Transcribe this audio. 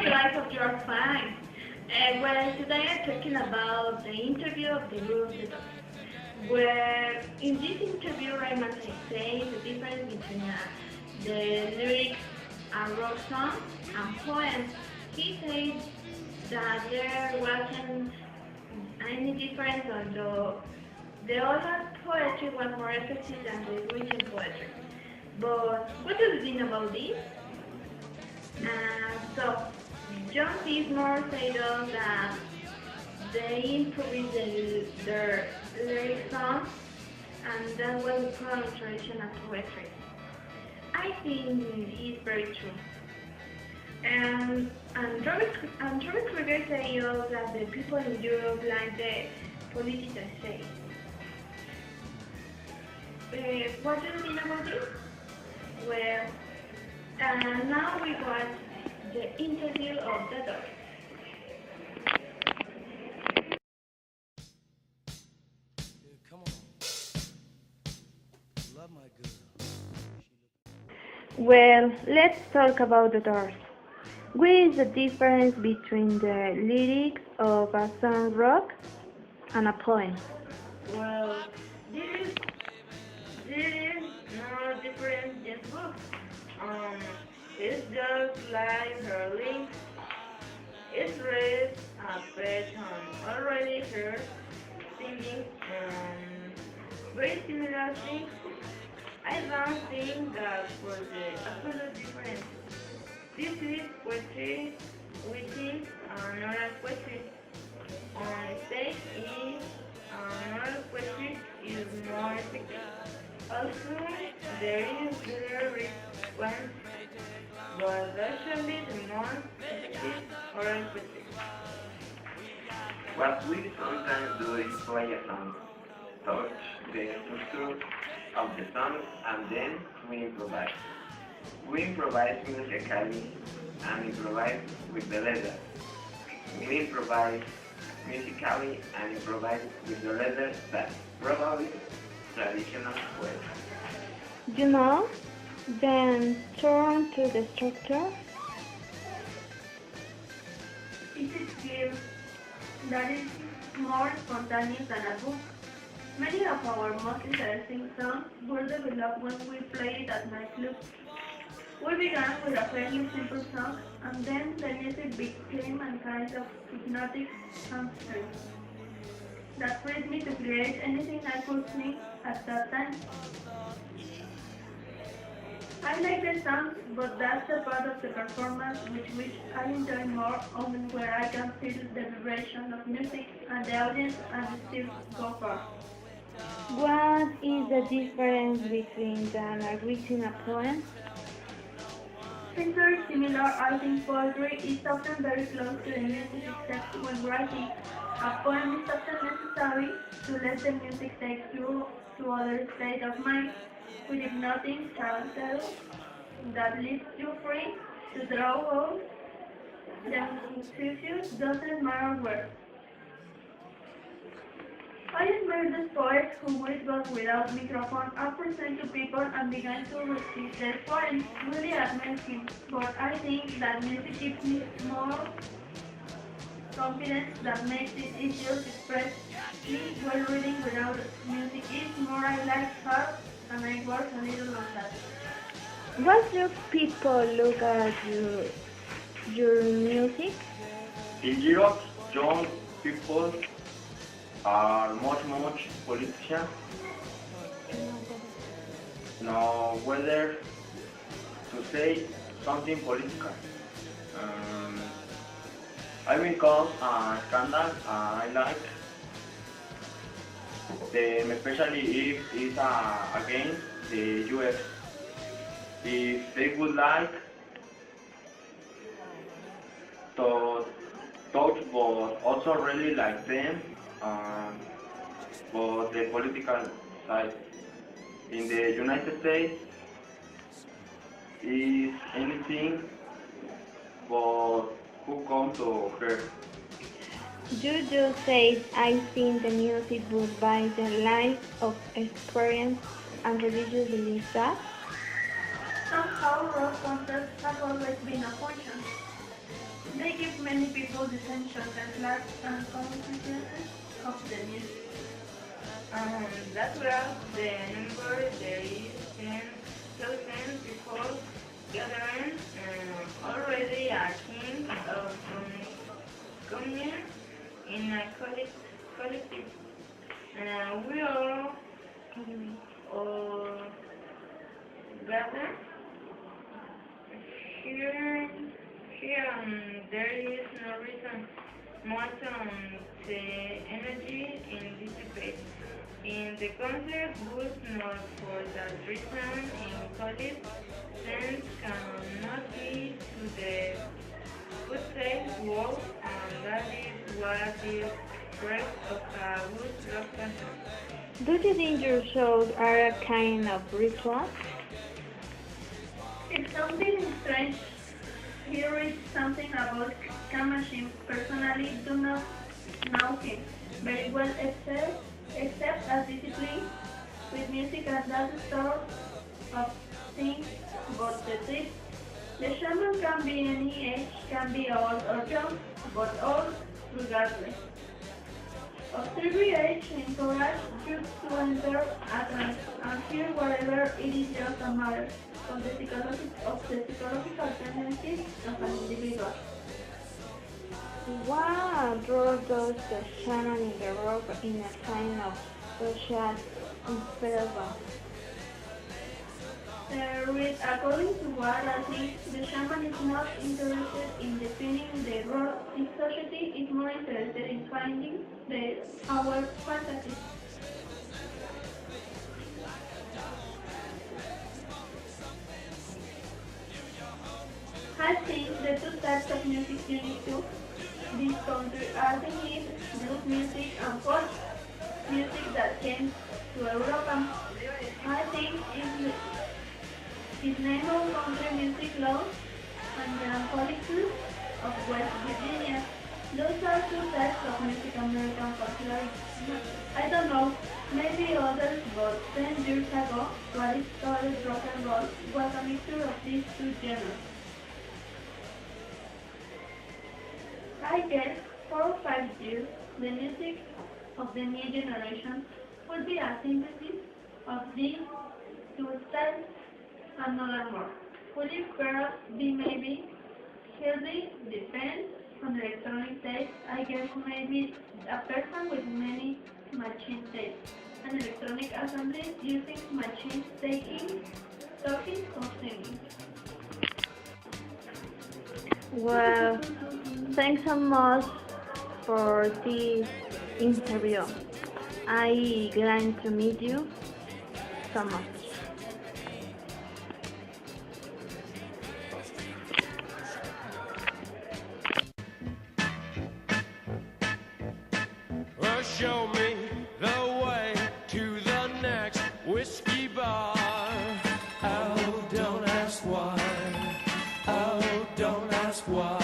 the life of your fine. Well, today I'm talking about the interview of the group The Doors. Where in this interview, Raymond says the difference between the lyrics and rock songs and poems. He says that there wasn't any difference, although the oral poetry was more effective than the written poetry. But what do you think about this? So, John Pismore said that they improved their lyric songs, and that was the common traditional poetry. I think it's very true. And Robert Krieger said that the people in Europe like the political state. What do you think about this? Well, now we watch the interview of the dog. Come on. Love my girl. Well, let's talk about the Doors. What is the difference between the lyrics of a song rock and a poem? Well, this is no different than books. Um, it's just like her links. It's read a person already heard singing very similar things. I don't think that was the absolute difference. This is poetry, within and oral poetry. On stage is oral poetry is more effective. Also, there is the response, but actually the more effective oral poetry. What we sometimes do is play a song, touch the structure of the song, and then we improvise. We improvise musically and improvise with the letter. We improvise musically and improvise with the letter that's probably traditional poetry. Then turn to the structure. It is clear that it is more spontaneous than a book. Many of our most interesting songs were developed when we played at nightclubs. We began with a fairly simple song, and then the music became a kind of hypnotic hamster that freed me to create anything I could think at that time. I like the songs, but that's the part of the performance which I enjoy more, often where I can feel the vibration of music and the audience and still go far. What is the difference between the written a poem? It's very similar. I think poetry is often very close to the music except when writing. A poem is often necessary to let the music take you to other state of mind with hypnotic character that leaves you free to draw out the future doesn't matter where. I admire the poets who would go without microphone and present to people and began to recite their poems. Really admire him, but I think that music gives me more confidence that makes it easier to express me while reading without music is more I like her and I work a little on that. What do people look at your music? In Europe, young people are much politicians. Know whether to say something political. Um, I will cause a scandal. I like them, especially if it's against the US. If they would like to touch, but also really like them, but the political side. In the United States is anything but who come to her. Juju says, I think the music would by the life of experience and religious beliefs that somehow rock concerts have always been a function. They give many people the sense and life and consciousness of the music. That's where the number there is 10,000 people gathering, already a king of communion in a collective. We all gather here. There is no reason more the energy in dissipate. In the concert booth, not for that reason, in college, sense cannot be to the outside world, and that is what is correct of a good rock concert. Do you think your shows are a kind of ritual? It's something strange. Here is something about Kamashim. Personally, do not know him very well, except as discipline with music and that sort of thing. But the tip, the shaman can be any age, can be old or young, but all regardless of every age. Encourage you to enter a trance and hear whatever it is just a matter of the psychological tendencies of an individual. What role does the shaman in the rock in a sign of social imperative? According to what I think, the shaman is not interested in defining the role in society, is more interested in finding our fantasies. I think the two types of music unique to this country are the hit, blues music and folk music that came to Europe. I think his name of country music law and the politics of West Virginia. Those are two types of music American folklore. I don't know, maybe others, but 10 years ago, what is called rock and roll was a mixture of these two genres. I guess 4 or 5 years, the music of the new generation will be a synthesis of these two styles and other more. Will it perhaps be maybe healthy? Depends on the electronic taste. I guess maybe a person with many machine tastes. An electronic assembly using machines taking, talking or singing. Well, thanks so much for this interview. I'm glad to meet you so much. Well, show me the way to the next whiskey bar. Oh, don't ask why. Oh, don't ask why.